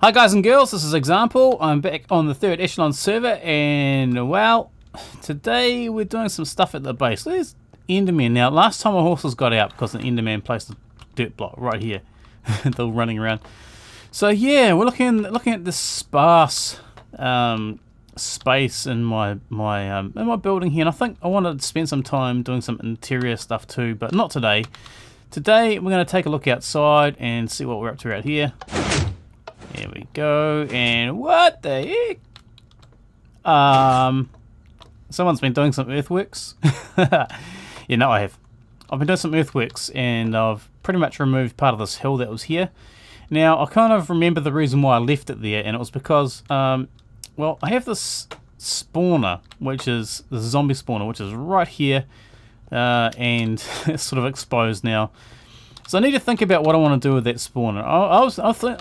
Hi guys and girls, this is Example. I'm back on the Third Echelon Server, and well, today we're doing some stuff at the base. There's Enderman. Now, last time my horses got out because the Enderman placed a dirt block right here. They're running around. So yeah, we're looking at this sparse space in my building here, and I think I wanted to spend some time doing some interior stuff too, but not today. Today we're going to take a look outside and see what we're up to out here. There we go, and what the heck? Someone's been doing some earthworks. Yeah, no, I have. I've been doing some earthworks, and I've pretty much removed part of this hill that was here. Now, I kind of remember the reason why I left it there, and it was because, well, I have this spawner, which is the zombie spawner, which is right here, and it's sort of exposed now. So I need to think about what I want to do with that spawner.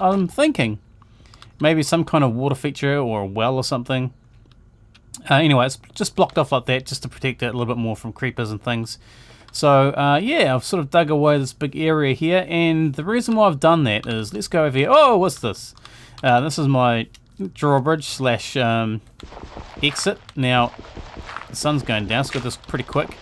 I'm thinking maybe some kind of water feature or a well or something. Anyway, it's just blocked off like that just to protect it a little bit more from creepers and things. So yeah, I've sort of dug away this big area here, and the reason why I've done that is, let's go over here. Oh, what's this? This is my drawbridge slash exit. Now, the sun's going down, so I've got this pretty quick.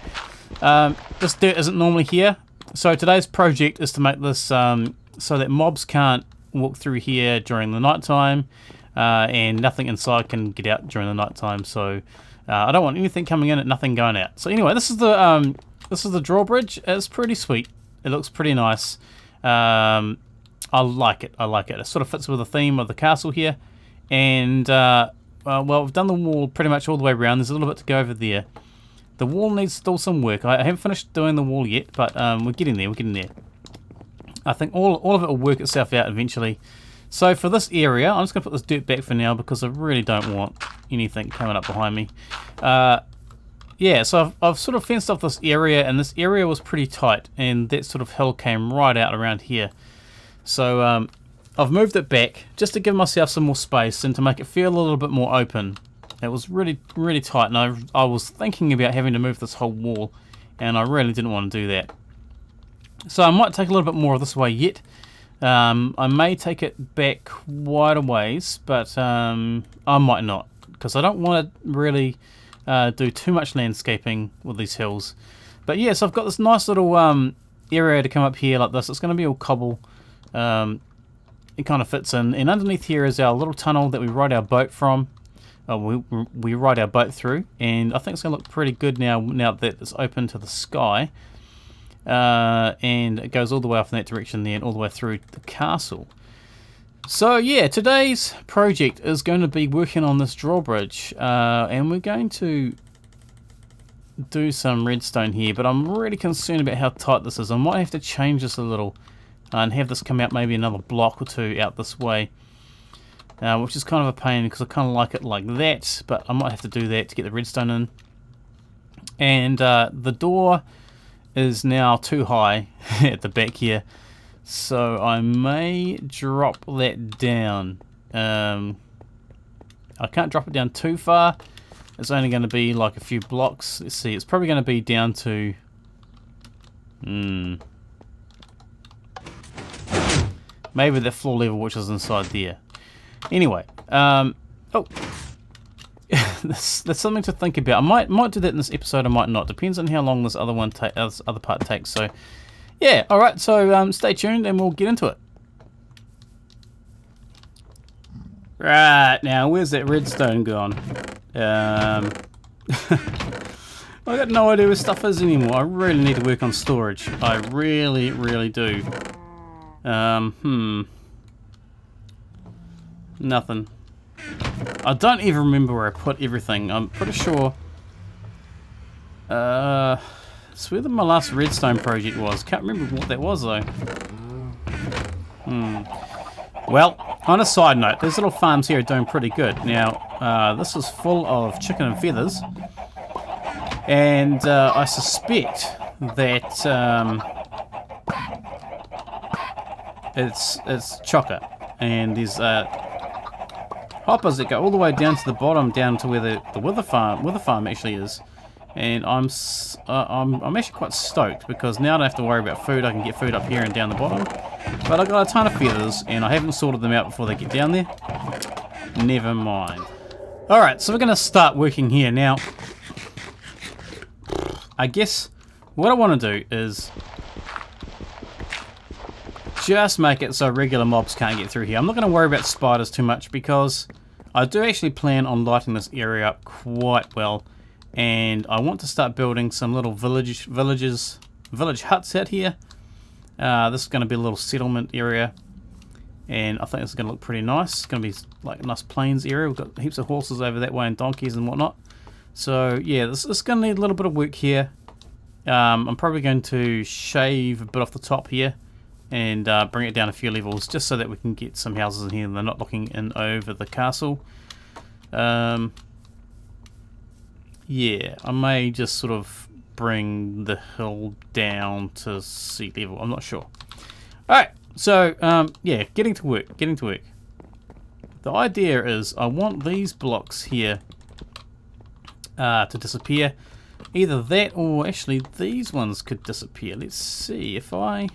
This dirt isn't normally here. So today's project is to make this so that mobs can't walk through here during the night time, and nothing inside can get out during the night time. So I don't want anything coming in and nothing going out. So anyway, this is the drawbridge. It's pretty sweet. It looks pretty nice. I like it. It sort of fits with the theme of the castle here. And well, we've done the wall pretty much all the way around. There's a little bit to go over there. The wall needs still some work. I haven't finished doing the wall yet, but we're getting there. I think all of it will work itself out eventually. So for this area, I'm just going to put this dirt back for now because I really don't want anything coming up behind me. Yeah, so I've sort of fenced off this area, and this area was pretty tight, and that sort of hill came right out around here. So I've moved it back just to give myself some more space and to make it feel a little bit more open. It was really, really tight, and I was thinking about having to move this whole wall, and I really didn't want to do that. So I might take a little bit more of this way yet. I may take it back quite a ways, but I might not, because I don't want to really do too much landscaping with these hills. But yeah, so I've got this nice little area to come up here like this. It's going to be all cobble. It kind of fits in, and underneath here is our little tunnel that we ride our boat from. We ride our boat through, and I think it's going to look pretty good now that it's open to the sky, and it goes all the way off in that direction there and all the way through the castle. So yeah, today's project is going to be working on this drawbridge, and we're going to do some redstone here, but I'm really concerned about how tight this is. I might have to change this a little and have this come out maybe another block or two out this way. Which is kind of a pain because I kind of like it like that, but I might have to do that to get the redstone in. And the door is now too high at the back here, so I may drop that down. I can't drop it down too far. It's only going to be like a few blocks. Let's see, it's probably going to be down to maybe the floor level, which is inside there. Anyway, oh, that's something to think about. I might do that in this episode. I might not. Depends on how long this other part takes. So, yeah. All right. So stay tuned, and we'll get into it. Right now, where's that redstone gone? I got no idea where stuff is anymore. I really need to work on storage. I really, really do. Nothing. I don't even remember where I put everything. I'm pretty sure. It's where my last redstone project was. Can't remember what that was though. Well, on a side note, these little farms here are doing pretty good. Now, this is full of chicken and feathers, and I suspect that it's chocker, and there's hoppers that go all the way down to the bottom, down to where the wither farm actually is, And I'm actually quite stoked because now I don't have to worry about food. I can get food up here and down the bottom. But I've got a ton of feathers and I haven't sorted them out before they get down there. Never mind. Alright, so we're going to start working here. Now, I guess what I want to do is just make it so regular mobs can't get through here. I'm not going to worry about spiders too much because I do actually plan on lighting this area up quite well. And I want to start building some little village huts out here. This is going to be a little settlement area. And I think this is going to look pretty nice. It's going to be like a nice plains area. We've got heaps of horses over that way and donkeys and whatnot. So yeah, this is going to need a little bit of work here. I'm probably going to shave a bit off the top here. And bring it down a few levels just so that we can get some houses in here and they're not looking in over the castle. Yeah, I may just sort of bring the hill down to sea level. I'm not sure. Alright, so yeah, getting to work. The idea is I want these blocks here to disappear. Either that or actually these ones could disappear. Let's see if I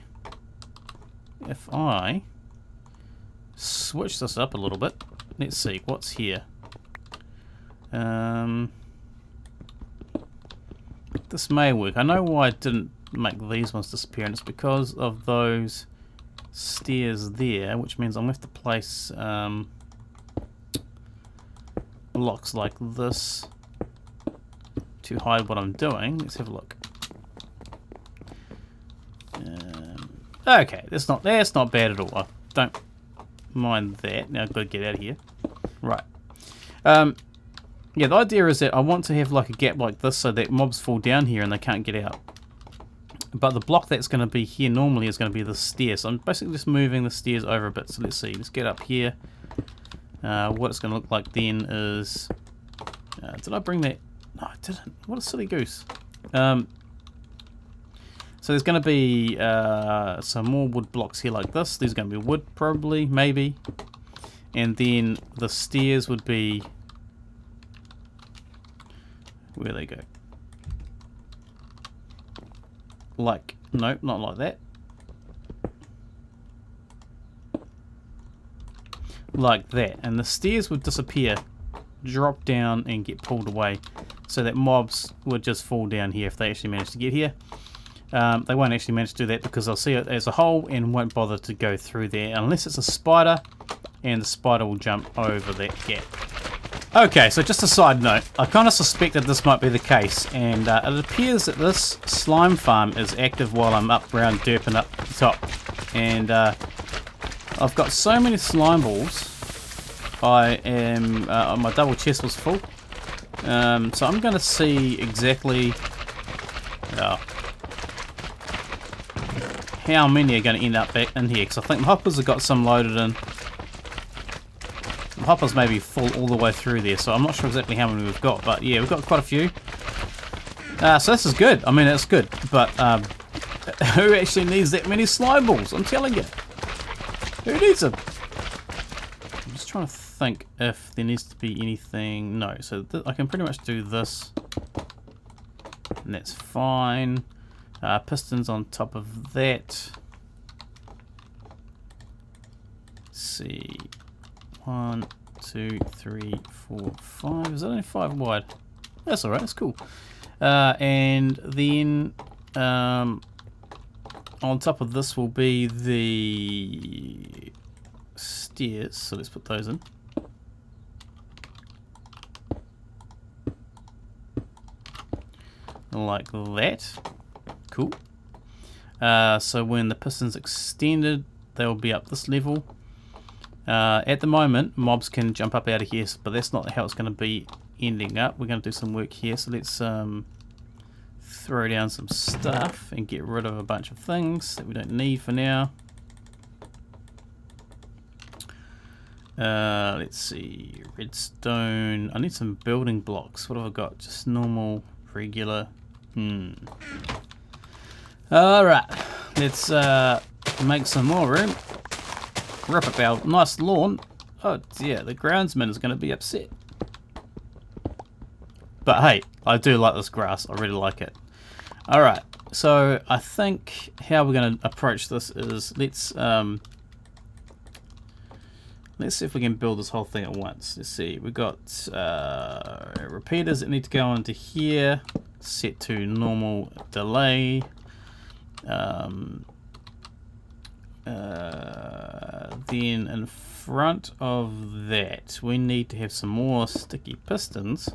switch this up a little bit. Let's see what's here. This may work. I know why I didn't make these ones disappear, and it's because of those stairs there, which means I'm going to have to place blocks like this to hide what I'm doing. Let's have a look. Okay, that's not bad at all. I don't mind that. Now I've got to get out of here. Right. Yeah, the idea is that I want to have like a gap like this so that mobs fall down here and they can't get out. But the block that's going to be here normally is going to be the stairs. So I'm basically just moving the stairs over a bit. So let's see. Let's get up here. What it's going to look like then is... did I bring that? No, I didn't. What a silly goose. So there's going to be some more wood blocks here like this. These are going to be wood probably, maybe. And then the stairs would be... Where they go? Like, nope, not like that. Like that. And the stairs would disappear, drop down and get pulled away. So that mobs would just fall down here if they actually manage to get here. They won't actually manage to do that because they'll see it as a hole and won't bother to go through there unless it's a spider, and the spider will jump over that gap. Okay, so just a side note, I kind of suspected this might be the case, and it appears that this slime farm is active while I'm up around derping up the top. And I've got so many slime balls, my double chest was full. So I'm going to see exactly how many are going to end up back in here, because I think the hoppers have got some loaded in. The hoppers may be full all the way through there, so I'm not sure exactly how many we've got, but yeah, we've got quite a few. So this is good. I mean, it's good, but who actually needs that many slime balls? I'm telling you. Who needs them? I'm just trying to think if there needs to be anything. No, so I can pretty much do this, and that's fine. Pistons on top of that. Let's see. 1, 2, 3, 4, 5. Is that only 5 wide? That's alright, that's cool. And then on top of this will be the stairs. So let's put those in. Like that. Cool. So when the piston's extended, they'll be up this level. At the moment, mobs can jump up out of here, but that's not how it's going to be ending up. We're going to do some work here, so let's throw down some stuff and get rid of a bunch of things that we don't need for now. Let's see, redstone. I need some building blocks. What have I got? Just normal, regular. Alright, let's make some more room. Rip up our nice lawn. Oh dear, the groundsman is going to be upset. But hey, I do like this grass. I really like it. Alright, so I think how we're going to approach this is let's see if we can build this whole thing at once. Let's see, we've got repeaters that need to go into here, set to normal delay. Then in front of that we need to have some more sticky pistons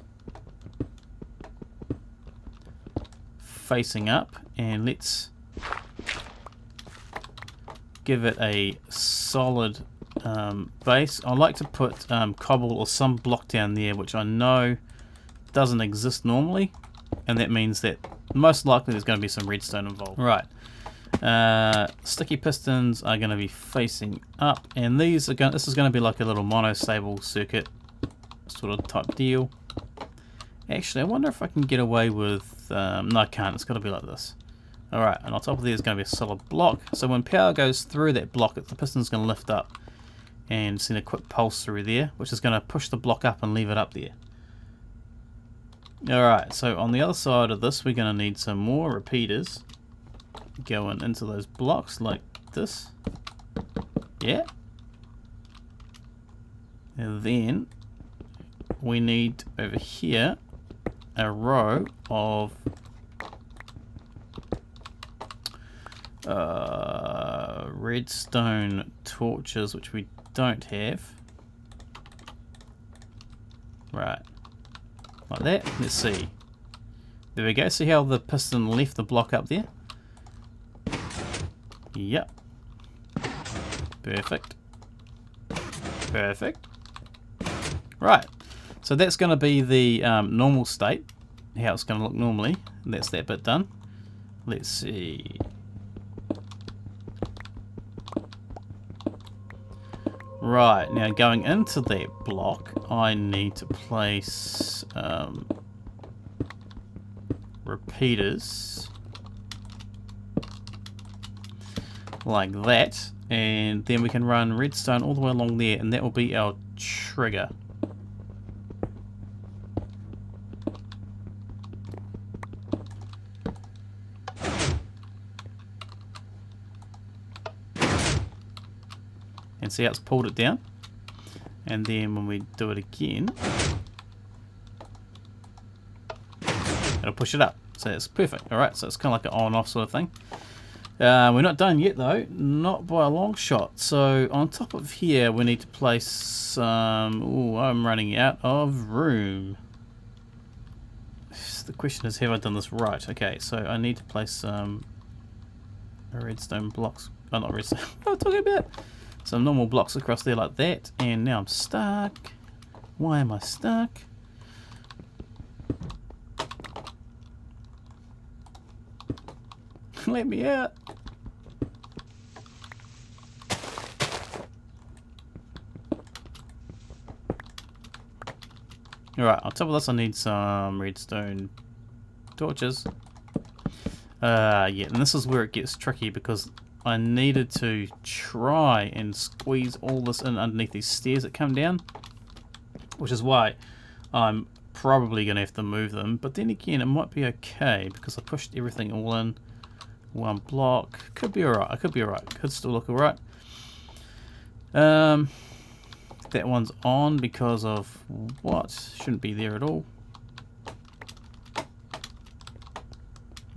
facing up, and let's give it a solid base. I like to put cobble or some block down there which I know doesn't exist normally, and that means that most likely there's going to be some redstone involved. Right. Sticky pistons are going to be facing up, and these are going. This is going to be like a little monostable circuit sort of type deal. Actually, I wonder if I can get away with. No, I can't. It's got to be like this. All right, and on top of there is going to be a solid block. So when power goes through that block, the piston's going to lift up and send a quick pulse through there, which is going to push the block up and leave it up there. All right. So on the other side of this, we're going to need some more repeaters going into those blocks like this. Yeah. And then we need over here a row of redstone torches, which we don't have. Right. Like that. Let's see. There we go. See how the piston left the block up there? Yep. Perfect. Perfect. Right. So that's going to be the normal state, how it's going to look normally. That's that bit done. Let's see. Right, now going into that block, I need to place repeaters like that, and then we can run redstone all the way along there, and that will be our trigger. And see how it's pulled it down, and then when we do it again, it'll push it up. So it's perfect. Alright, so it's kind of like an on off sort of thing. We're not done yet though, not by a long shot. So on top of here we need to place some... Ooh, I'm running out of room. The question is, have I done this right? Okay, so I need to place some redstone blocks. Oh, not redstone. What am I talking about? Some normal blocks across there like that, and now I'm stuck. Why am I stuck? Let me out. Alright, on top of this I need some redstone torches. Yeah, and this is where it gets tricky, because I needed to try and squeeze all this in underneath these stairs that come down, which is why I'm probably going to have to move them. But then again, it might be okay because I pushed everything all in one block. Could be alright. I could be alright. Could still look alright. That one's on because of what? Shouldn't be there at all.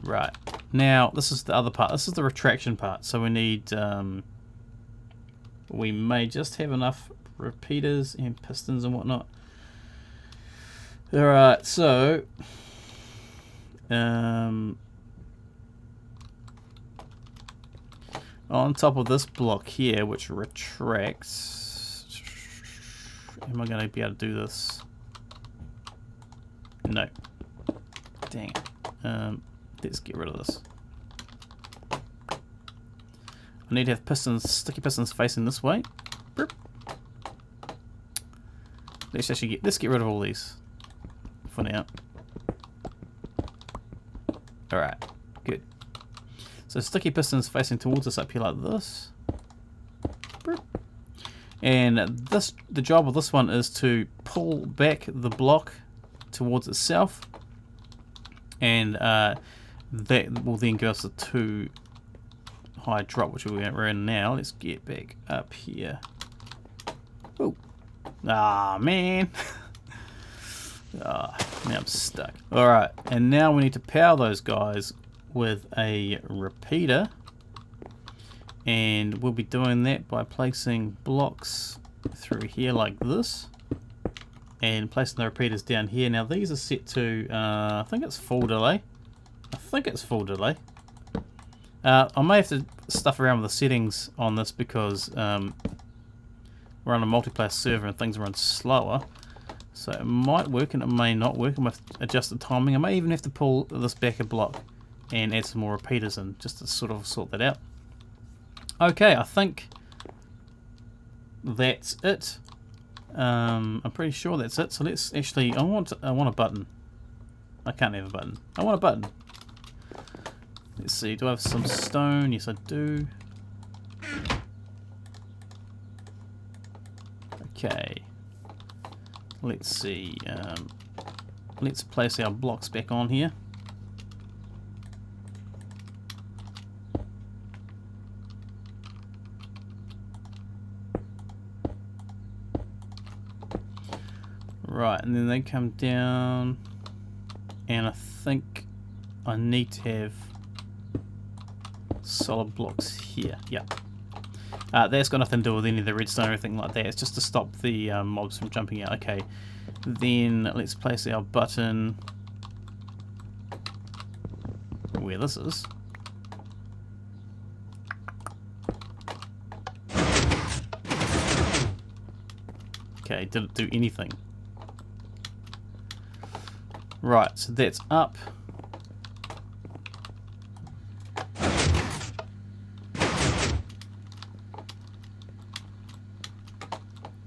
Right. Now, this is the other part. This is the retraction part. So we need, we may just have enough repeaters and pistons and whatnot. Alright, so, on top of this block here, which retracts, am I going to be able to do this? No. Dang it. Let's get rid of this. I need to have pistons, sticky pistons facing this way. Burp. Let's get rid of all these for now. Alright, good. So sticky pistons facing towards us up here like this. Burp. And the job of this one is to pull back the block towards itself, and that will then give us a 2 high drop, which we're in now. Let's get back up here. Oh, ah man. Now I'm stuck. Alright, and now we need to power those guys with a repeater, and we'll be doing that by placing blocks through here like this and placing the repeaters down here. Now these are set to I think it's full delay. I may have to stuff around with the settings on this because we're on a multiplayer server and things run slower. So it might work and it may not work. I might have to adjust the timing. I may even have to pull this back a block and add some more repeaters in just to sort that out. Okay, I think that's it. I'm pretty sure that's it. So let's actually, I want a button. I can't have a button. I want a button. Let's see, do I have some stone? Yes, I do. Okay. Let's see. Let's place our blocks back on here. Right, and then they come down, and I think I need to have solid blocks here. Yeah. That's got nothing to do with any of the redstone or anything like that. It's just to stop the mobs from jumping out. Okay. Then let's place our button where this is. Okay, did it do anything? Right, so that's up.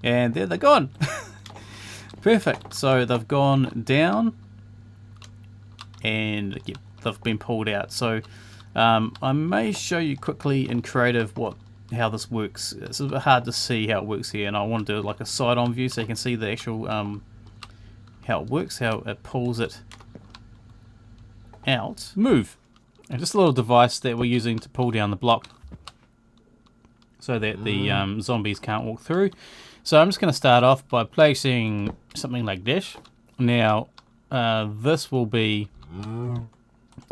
And there they're gone. Perfect. So they've gone down and yep, they've been pulled out. So I may show you quickly in creative how this works. It's a bit hard to see how it works here, and I want to do like a side-on view so you can see the actual how it works, how it pulls it out. Move. And just a little device that we're using to pull down the block so that the zombies can't walk through. So I'm just going to start off by placing something like this. Now this will be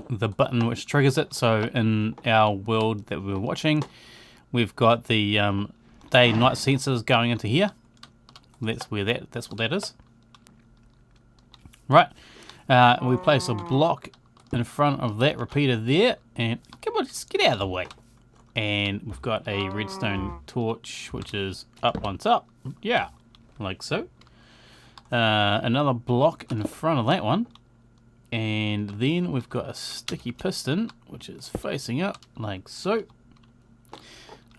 the button which triggers it. So in our world that we're watching, we've got the day-night sensors going into here. That's what that is. Right. We place a block in front of that repeater there, and come on, just get out of the way. And we've got a redstone torch, which is up on top. Yeah, like so. Another block in front of that one. And then we've got a sticky piston, which is facing up, like so.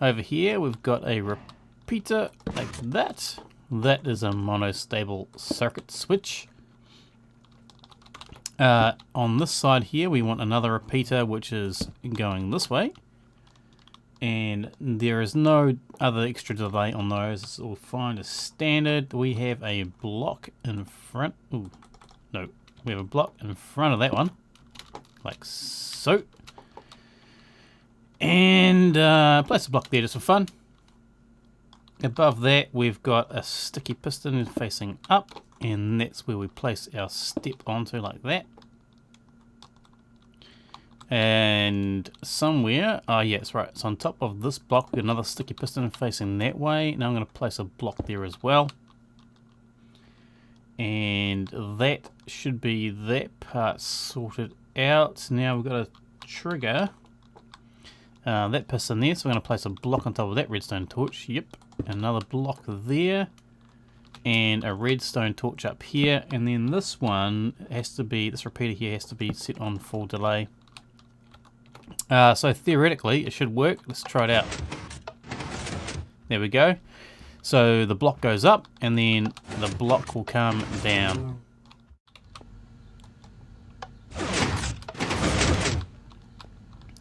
Over here, we've got a repeater, like that. That is a monostable circuit switch. On this side here, we want another repeater, which is going this way. And there is no other extra delay on those. It's all fine as standard. We have a block in front. Ooh, no, we have a block in front of that one, like so. And place a block there just for fun. Above that, we've got a sticky piston facing up, and that's where we place our step onto, like that. And somewhere, oh yeah, it's right. So on top of this block, we've got another sticky piston facing that way. Now I'm going to place a block there as well. And that should be that part sorted out. Now we've got a trigger that piston there. So we're going to place a block on top of that redstone torch. Yep. Another block there. And a redstone torch up here. And then this one has to be, this repeater here has to be set on full delay. So theoretically, it should work. Let's try it out. There we go. So the block goes up, and then the block will come down.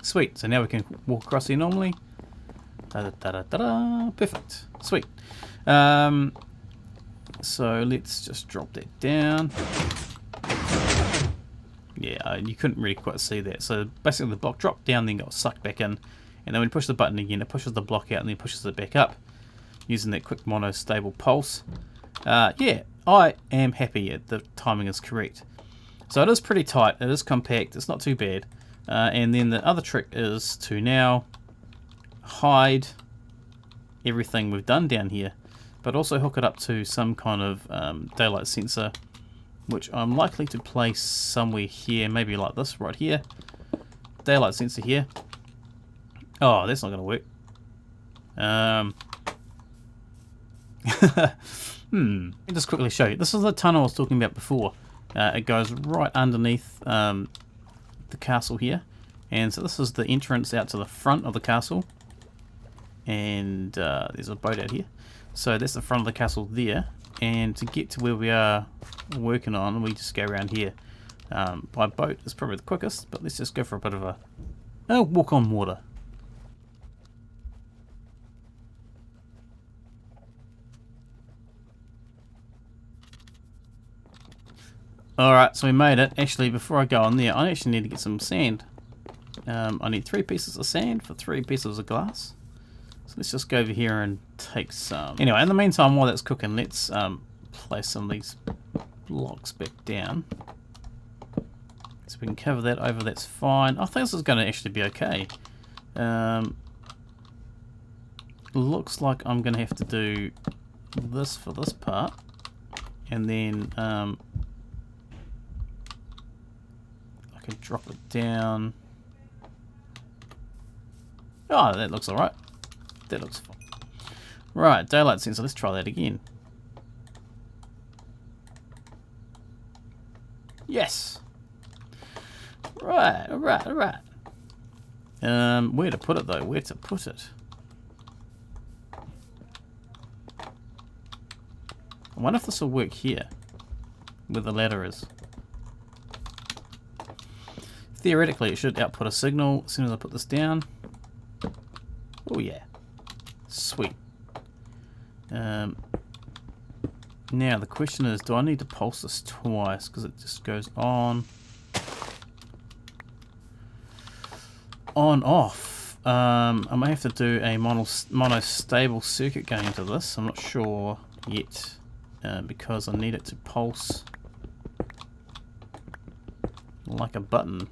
Sweet. So now we can walk across here normally. Da-da-da-da-da-da. Perfect. Sweet. So let's just drop that down. Yeah, you couldn't really quite see that. So basically the block dropped down, then got sucked back in, and then when you push the button again, it pushes the block out and then pushes it back up using that quick mono-stable pulse. Yeah, I am happy the timing is correct. So it is pretty tight, it is compact, it's not too bad. And then the other trick is to now hide everything we've done down here, but also hook it up to some kind of daylight sensor, which I'm likely to place somewhere here, maybe like this right here. Daylight sensor here. Oh, that's not going to work. Let me just quickly show you. This is the tunnel I was talking about before. It goes right underneath the castle here. And so this is the entrance out to the front of the castle. And there's a boat out here. So that's the front of the castle there. And to get to where we are working on, we just go around here. By boat is probably the quickest, but let's just go for a bit of a walk on water. Alright, so we made it. Actually, before I go on there, I actually need to get some sand. I need 3 pieces of sand for 3 pieces of glass. So let's just go over here and take some. Anyway, in the meantime, while that's cooking, let's place some of these blocks back down. So we can cover that over, that's fine. I think this is going to actually be okay. Looks like I'm going to have to do this for this part. And then I can drop it down. Oh, that looks alright. That looks fine. Right, daylight sensor, let's try that again. Yes! Right, alright, alright. Where to put it though? Where to put it? I wonder if this will work here, where the ladder is. Theoretically, it should output a signal as soon as I put this down. Oh yeah. Sweet. Now the question is, do I need to pulse this twice? Because it just goes on, off. I might have to do a mono-stable circuit going into this. I'm not sure yet, because I need it to pulse like a button.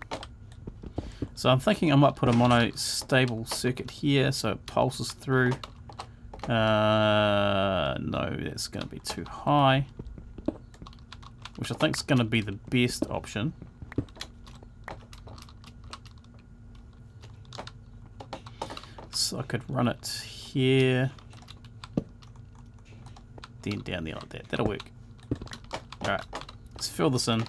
So I'm thinking I might put a mono-stable circuit here so it pulses through. No, that's going to be too high, which I think is going to be the best option. So I could run it here, then down there like that. That'll work. Alright, let's fill this in.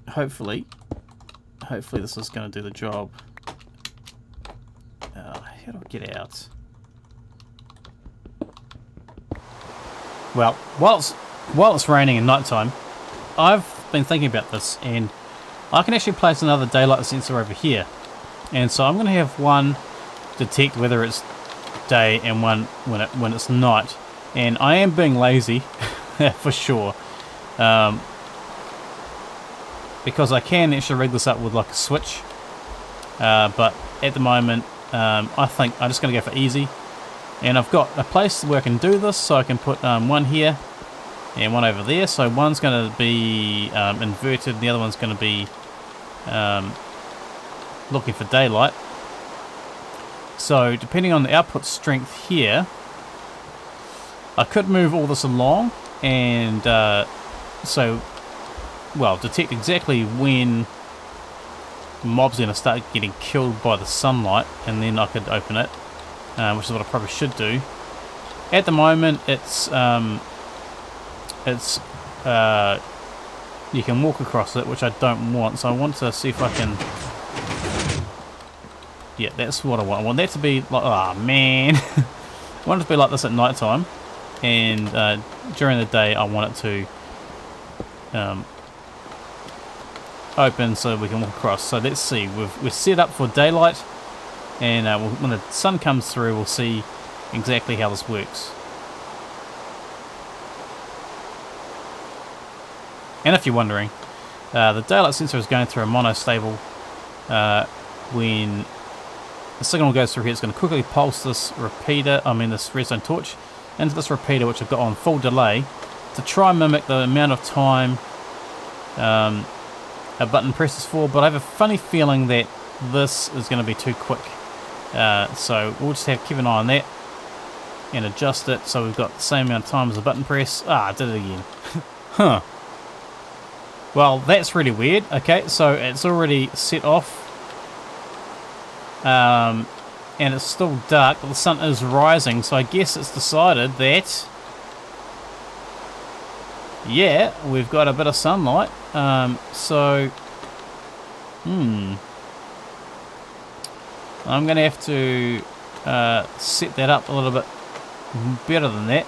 Hopefully this is going to do the job. How do I get out? Well, while it's raining and nighttime, I've been thinking about this, and I can actually place another daylight sensor over here. And so I'm going to have one detect whether it's day and one when it's night. And I am being lazy, for sure. Because I can actually rig this up with like a switch, but at the moment I think I'm just going to go for easy, and I've got a place where I can do this, so I can put one here and one over there. So one's going to be inverted, the other one's going to be looking for daylight. So depending on the output strength here, I could move all this along and detect exactly when mobs are going to start getting killed by the sunlight, and then I could open it, which is what I probably should do. At the moment, it's you can walk across it, which I don't want. So I want to see if I can. Yeah, that's what I want. I want that to be like. Oh man, I want it to be like this at night time, and during the day I want it to open so we can walk across. So let's see, we're set up for daylight, and when the sun comes through we'll see exactly how this works. And if you're wondering, The daylight sensor is going through a monostable. When the signal goes through here, it's going to quickly pulse this repeater, this redstone torch, into this repeater, which I've got on full delay, to try and mimic the amount of time a button presses for, but I have a funny feeling that this is going to be too quick. So we'll just have to keep an eye on that and adjust it so we've got the same amount of time as the button press. I did it again. Huh. Well, that's really weird. Okay, so it's already set off. And it's still dark, but the sun is rising, so I guess it's decided that, yeah, we've got a bit of sunlight. I'm going to have to set that up a little bit better than that.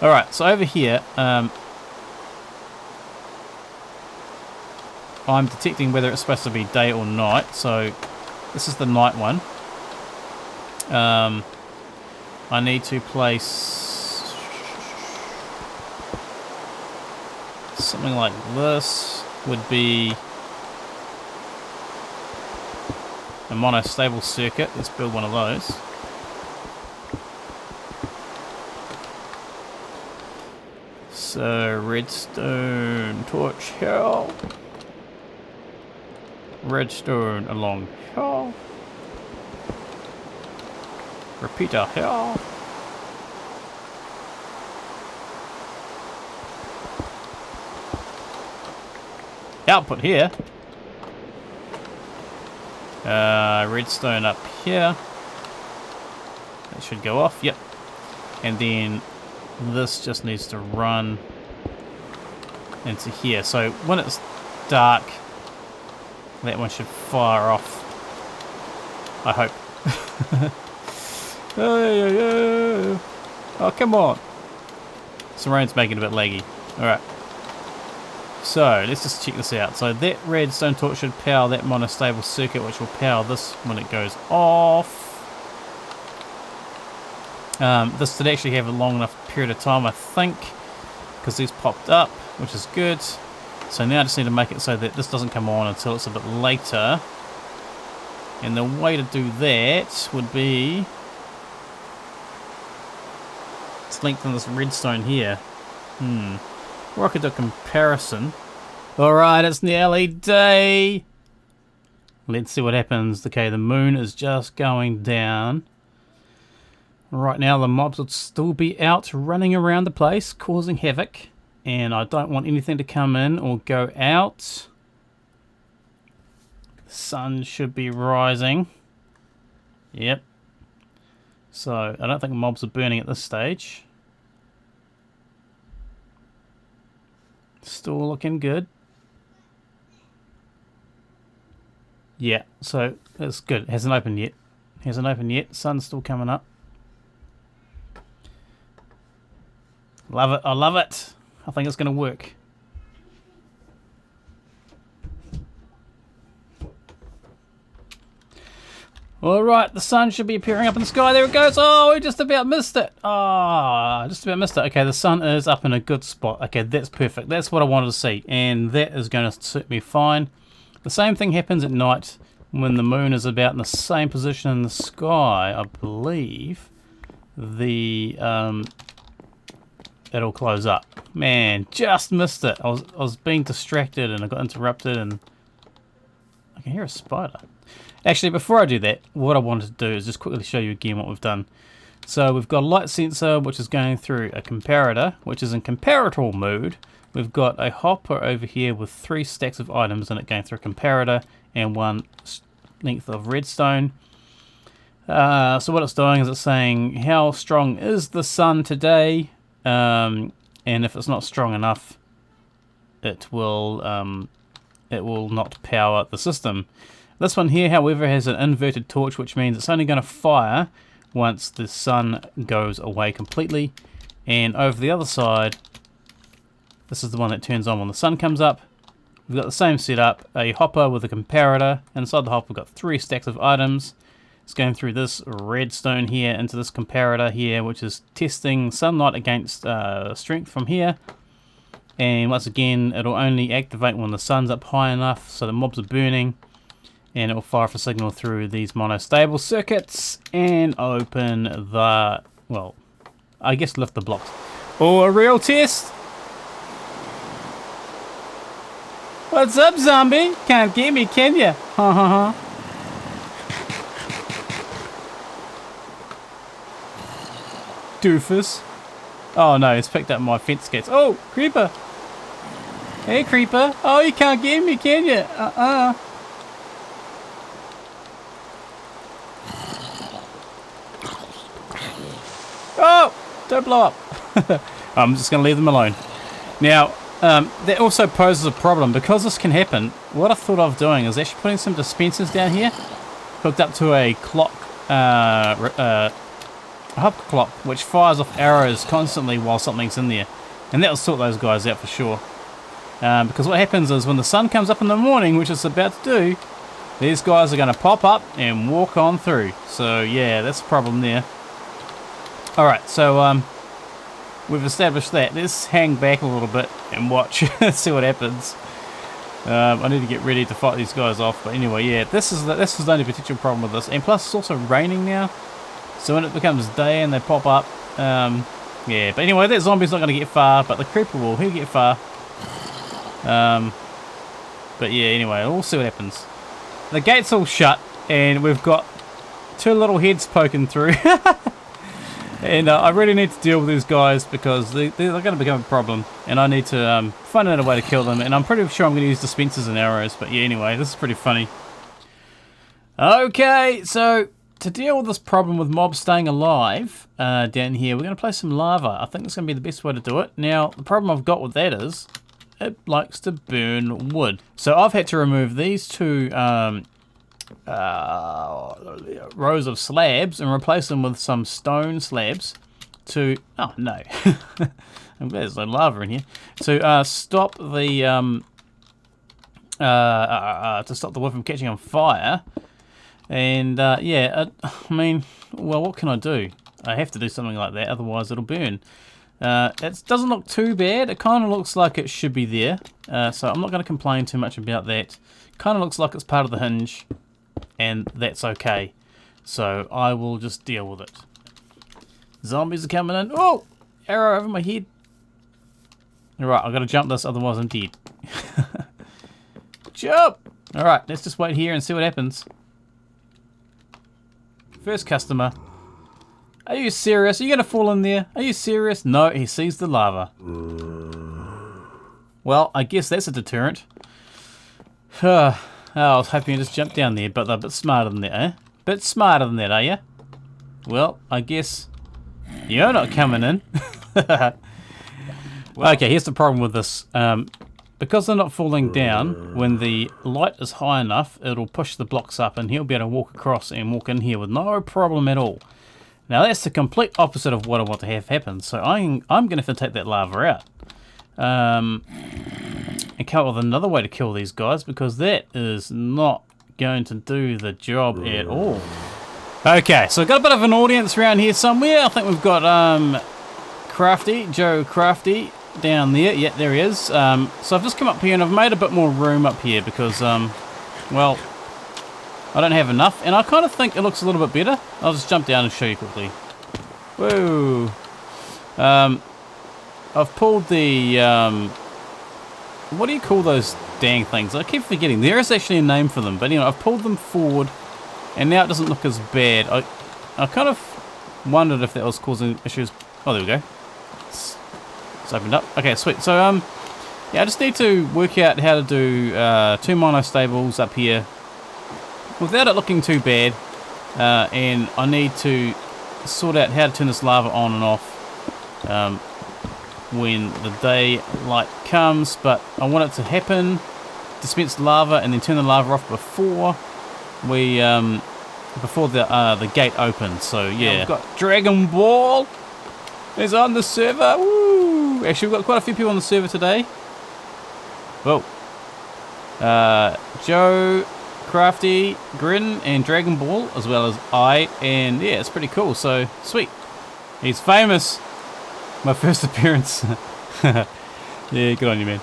Alright, so over here, I'm detecting whether it's supposed to be day or night, so this is the night one. I need to place something like this. Would be a monostable circuit. Let's build one of those. So redstone torch here. Redstone along here. Repeater here. Output here. Redstone up here. That should go off. Yep. And then this just needs to run into here. So when it's dark, that one should fire off. I hope. Oh, come on. Sorone's making it a bit laggy. Alright. So, let's just check this out. So, that redstone torch should power that monostable circuit, which will power this when it goes off. This did actually have a long enough period of time, I think, because these popped up, which is good. So now I just need to make it so that this doesn't come on until it's a bit later. And the way to do that would be to lengthen this redstone here. Or I could do a comparison. Alright, it's nearly day. Let's see what happens. Okay, the moon is just going down. Right now the mobs would still be out running around the place, causing havoc. And I don't want anything to come in or go out. The sun should be rising. Yep. So I don't think mobs are burning at this stage. Still looking good. Yeah, so that's good. It hasn't opened yet. Hasn't opened yet. Sun's still coming up. Love it. I love it. I think it's going to work. Alright, the sun should be appearing up in the sky. There it goes. Oh, we just about missed it. Oh, just about missed it. Okay, the sun is up in a good spot. Okay, that's perfect. That's what I wanted to see. And that is going to suit me fine. The same thing happens at night when the moon is about in the same position in the sky. I believe the it'll close up. Man, just missed it. I was being distracted and I got interrupted and I can hear a spider. Actually, before I do that, what I wanted to do is just quickly show you again what we've done. So we've got a light sensor which is going through a comparator, which is in comparator mode. We've got a hopper over here with 3 stacks of items in it going through a comparator and 1 length of redstone. So what it's doing is it's saying how strong is the sun today, and if it's not strong enough, it will not power the system. This one here, however, has an inverted torch, which means it's only going to fire once the sun goes away completely. And over the other side, this is the one that turns on when the sun comes up. We've got the same setup, a hopper with a comparator. Inside the hopper we've got 3 stacks of items. It's going through this redstone here into this comparator here, which is testing sunlight against strength from here. And once again, it'll only activate when the sun's up high enough, so the mobs are burning. And it will fire off a signal through these monostable circuits and open the, well, I guess lift the blocks. Oh, a real test? What's up, zombie? Can't get me, can ya? Ha ha ha. Doofus. Oh no, it's picked up my fence gates. Oh, creeper. Hey, creeper. Oh, you can't get me, can ya? Oh, don't blow up. I'm just going to leave them alone. Now, that also poses a problem. Because this can happen, what I thought of doing is actually putting some dispensers down here, hooked up to a clock, a hub clock, which fires off arrows constantly while something's in there. And that will sort those guys out for sure. Because what happens is when the sun comes up in the morning, which it's about to do, these guys are going to pop up and walk on through. So yeah, that's the problem there. Alright, so we've established that. Let's hang back a little bit and watch, see what happens. I need to get ready to fight these guys off, but anyway, yeah, this is the only potential problem with this. And plus it's also raining now, so when it becomes day and they pop up, yeah, but anyway, that zombie's not going to get far, but the creeper will, he'll get far. But yeah, anyway, we'll see what happens. The gate's all shut, and we've got two little heads poking through. And I really need to deal with these guys because they're going to become a problem. And I need to find out a way to kill them. And I'm pretty sure I'm going to use dispensers and arrows. But yeah, anyway, this is pretty funny. Okay, so to deal with this problem with mobs staying alive down here, we're going to place some lava. I think that's going to be the best way to do it. Now, the problem I've got with that is it likes to burn wood. So I've had to remove these two rows of slabs and replace them with some stone slabs to, oh no, I'm glad there's no lava in here, to stop the wood from catching on fire. And yeah, I mean, well, what can I do? I have to do something like that, otherwise it'll burn. It doesn't look too bad. It kind of looks like it should be there, so I'm not going to complain too much about that. Kind of looks like it's part of the hinge, and that's okay. So I will just deal with it. Zombies are coming in. Oh! Arrow over my head. Alright, I've got to jump this, otherwise I'm dead. Jump! Alright, let's just wait here and see what happens. First customer. Are you serious? Are you going to fall in there? Are you serious? No, he sees the lava. Well, I guess that's a deterrent. I was hoping to just jump down there, but they're a bit smarter than that, eh? Bit smarter than that, are you? Well, I guess you're not coming in. Okay, here's the problem with this. Because they're not falling down, when the light is high enough, it'll push the blocks up and he'll be able to walk across and walk in here with no problem at all. Now that's the complete opposite of what I want to have happen, so I'm going to have to take that lava out. And come up with another way to kill these guys, because that is not going to do the job at all. Okay, so I've got a bit of an audience around here somewhere. I think we've got Crafty, Jocraftnes down there. Yeah, there he is. So I've just come up here and I've made a bit more room up here because, well, I don't have enough. And I kind of think it looks a little bit better. I'll just jump down and show you quickly. Whoa. I've pulled the, what do you call those dang things? I keep forgetting. There is actually a name for them. But, you know, I've pulled them forward and now it doesn't look as bad. I kind of wondered if that was causing issues. Oh, there we go. It's opened up. Okay, sweet. So, yeah, I just need to work out how to do 2 monostables up here without it looking too bad. And I need to sort out how to turn this lava on and off when the daylight comes. But I want it to happen, dispense the lava, and then turn the lava off before we before the gate opens. So yeah, we've got Dragon Ball is on the server. Woo! Actually, we've got quite a few people on the server today. Whoa. Joe, Crafty, Grin, and Dragon Ball, as well as I, and yeah, it's pretty cool. So sweet. He's famous. My first appearance. Yeah, good on you, man.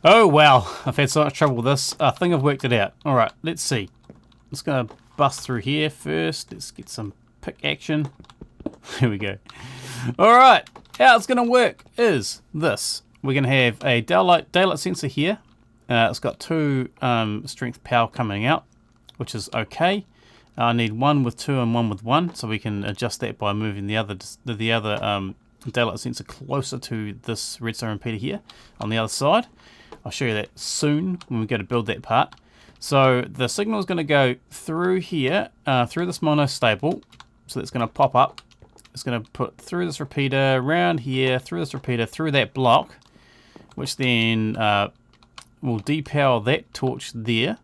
Oh, wow. I've had so much trouble with this. I think I've worked it out. Alright, let's see. I'm just going to bust through here first. Let's get some pick action. Here we go. Alright, how it's going to work is this. We're going to have a daylight sensor here. It's got 2 strength power coming out, which is okay. I need one with 2 and one with 1, so we can adjust that by moving the other daylight sensor closer to this redstone repeater here on the other side. I'll show you that soon when we go to build that part. So the signal is going to go through here, through this monostable. So that's going to pop up. It's going to put through this repeater, around here, through this repeater, through that block, which then will depower that torch there,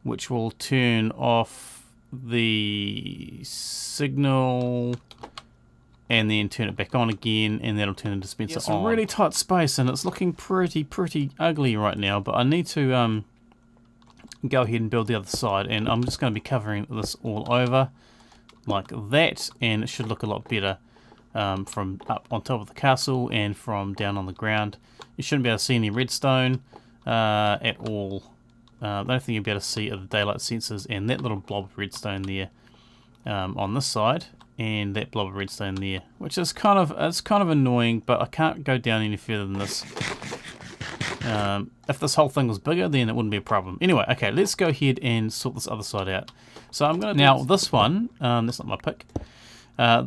which will turn off the signal and then turn it back on again, and that'll turn the dispenser on. It's a really tight space, and it's looking pretty ugly right now, but I need to go ahead and build the other side, and I'm just going to be covering this all over like that, and it should look a lot better from up on top of the castle and from down on the ground. You shouldn't be able to see any redstone at all. The only thing you'll be able to see are the daylight sensors and that little blob of redstone there on this side, and that blob of redstone there, which is kind of annoying, but I can't go down any further than this. If this whole thing was bigger, then it wouldn't be a problem. Anyway, okay, let's go ahead and sort this other side out. So I'm going to now this one. That's not my pick.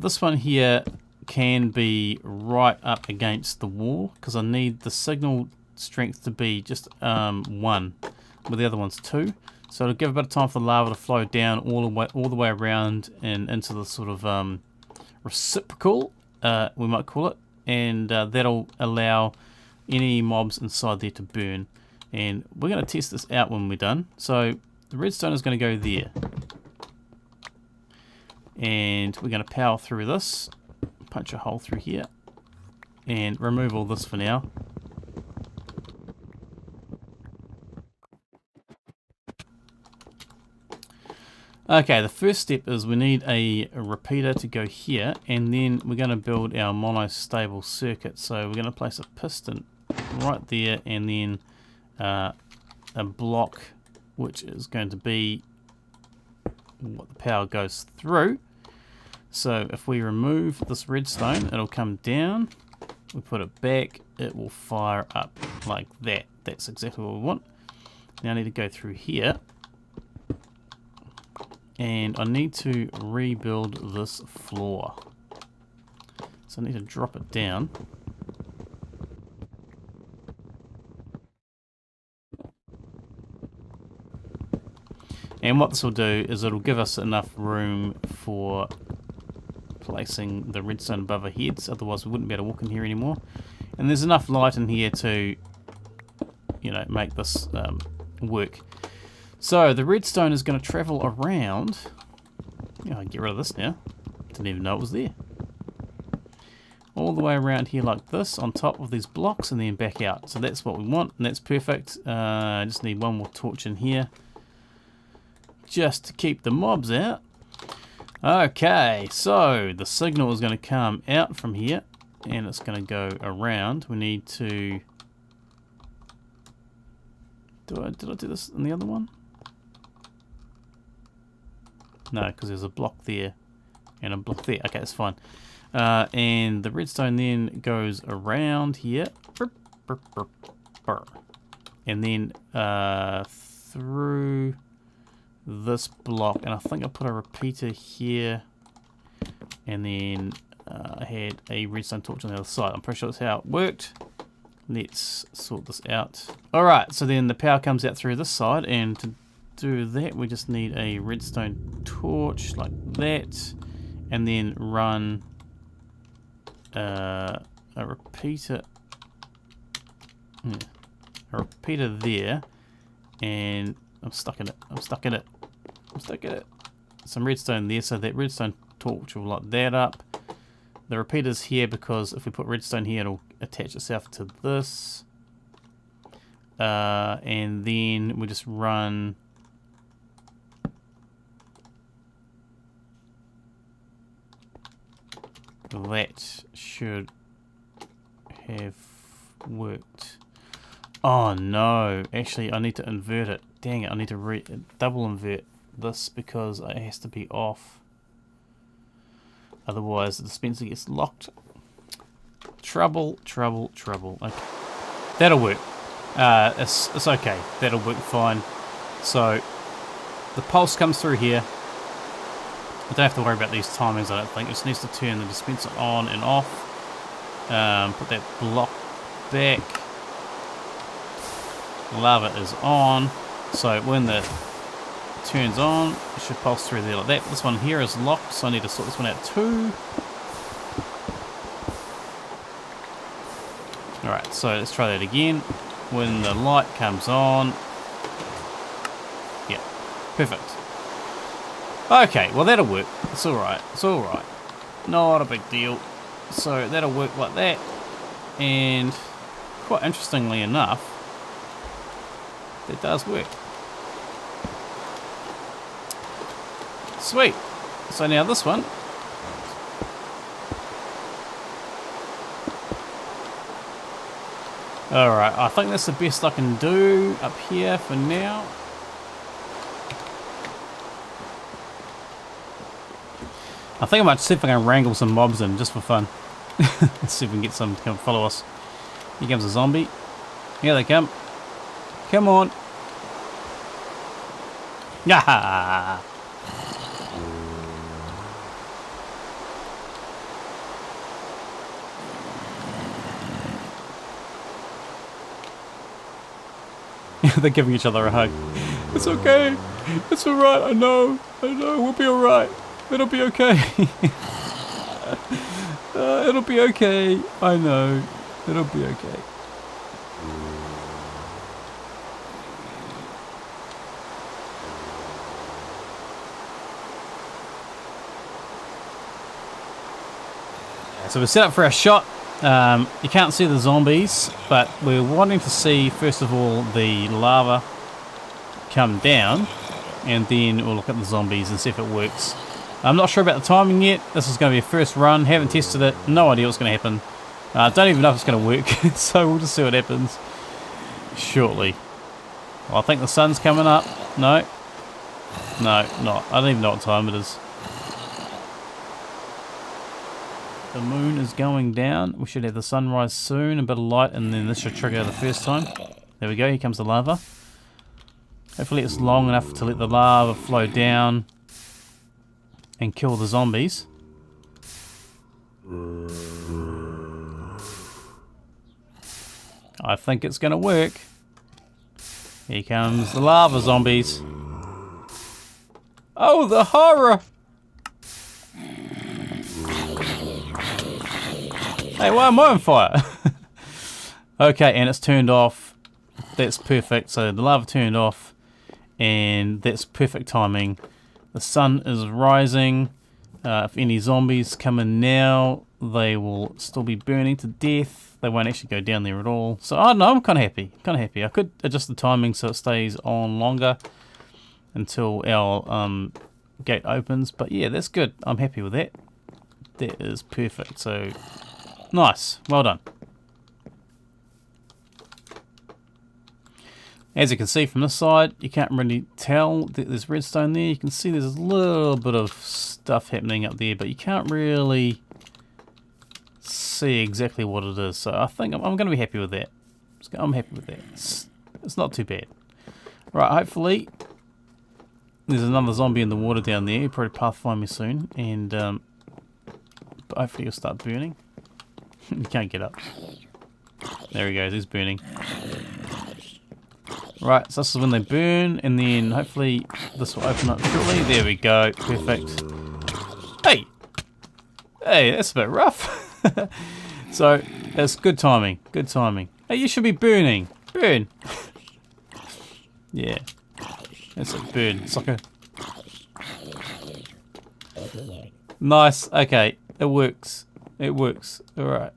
This one here can be right up against the wall because I need the signal strength to be just 1, with the other one's 2. So it'll give a bit of time for the lava to flow down all the way around and into the sort of reciprocal, we might call it, and that'll allow any mobs inside there to burn. And we're going to test this out when we're done. So the redstone is going to go there, and we're going to power through this, punch a hole through here, and remove all this for now. Okay, the first step is we need a repeater to go here, and then we're going to build our monostable circuit. So we're going to place a piston right there, and then a block which is going to be what the power goes through. So if we remove this redstone, it'll come down, we put it back, it will fire up like that. That's exactly what we want. Now I need to go through here, and I need to rebuild this floor. So I need to drop it down. And what this will do is it'll give us enough room for placing the redstone above our heads, otherwise we wouldn't be able to walk in here anymore. And there's enough light in here to, you know, make this work. So the redstone is going to travel around. Yeah, I can get rid of this now. Didn't even know it was there. All the way around here like this, on top of these blocks, and then back out. So that's what we want, and that's perfect. I just need one more torch in here, just to keep the mobs out. Okay, so the signal is going to come out from here, and it's going to go around. We need to... Did I do this in the other one? No, because there's a block there and a block there. Okay, that's fine. And the redstone then goes around here. And then through this block. And I think I put a repeater here. And then I had a redstone torch on the other side. I'm pretty sure that's how it worked. Let's sort this out. Alright, so then the power comes out through this side, and to do that we just need a redstone torch like that, and then run a repeater there, and I'm stuck in it. Some redstone there, so that redstone torch will light that up. The repeater's here because if we put redstone here, it'll attach itself to this. And then we just run that should have worked. Oh no, actually I need to invert it. Dang it, I need to double invert this because it has to be off. Otherwise the dispenser gets locked. Trouble, trouble, trouble. Okay. That'll work. It's okay. That'll work fine. So the pulse comes through here. I don't have to worry about these timings, I don't think. It just needs to turn the dispenser on and off. Put that block back. Lava is on. So when the turns on, it should pulse through there like that. This one here is locked, so I need to sort this one out too. Alright, so let's try that again. When the light comes on. Yeah, perfect. Okay, well that'll work. It's alright. It's alright. Not a big deal. So that'll work like that. And quite interestingly enough, that does work. Sweet. So now this one. Alright, I think that's the best I can do up here for now. I think I might see if I can wrangle some mobs in just for fun. Let's see if we can get some to come follow us. Here comes a zombie. Here they come. Come on. Yaha! They're giving each other a hug. It's okay. It's alright. I know. We'll be alright. It'll be okay. It'll be okay. I know. It'll be okay. So we're set up for our shot. You can't see the zombies, but we're wanting to see first of all the lava come down, and then we'll look at the zombies and see if it works. I'm not sure about the timing yet. This is going to be a first run. Haven't tested it. No idea what's going to happen. Don't even know if it's going to work. So we'll just see what happens shortly. Well, I think the sun's coming up. No. No, not. I don't even know what time it is. The moon is going down. We should have the sunrise soon. A bit of light, and then this should trigger the first time. There we go. Here comes the lava. Hopefully it's long enough to let the lava flow down and kill the zombies. I think it's going to work. Here comes the lava zombies. Oh, the horror! Hey, why am I on fire? Okay, and it's turned off. That's perfect. So the lava turned off, and that's perfect timing. The sun is rising. If any zombies come in now, they will still be burning to death. They won't actually go down there at all. So I don't know, I'm kind of happy. I could adjust the timing so it stays on longer until our gate opens. But yeah, that's good. I'm happy with that. That is perfect. So nice. Well done. As you can see from this side, you can't really tell that there's redstone there. You can see there's a little bit of stuff happening up there, but you can't really see exactly what it is. So I think I'm going to be happy with that. I'm happy with that. It's not too bad. Right, hopefully there's another zombie in the water down there. He'll probably pathfind me soon, and but hopefully he'll start burning. You can't get up. There he goes. He's burning. Right, so this is when they burn, and then hopefully this will open up shortly. There we go, perfect. Hey! Hey, that's a bit rough. So, that's good timing, good timing. Hey, you should be burning. Burn! Yeah. That's a burn, sucker. Nice, okay, it works. It works, alright.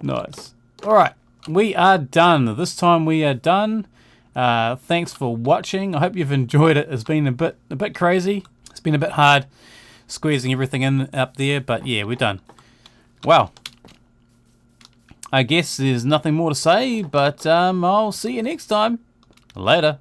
Nice. Alright, we are done. This time we are done. Thanks for watching. I hope you've enjoyed it. It's been a bit crazy. It's been a bit hard squeezing everything in up there, but yeah, we're done. Well, I guess there's nothing more to say, but I'll see you next time. Later.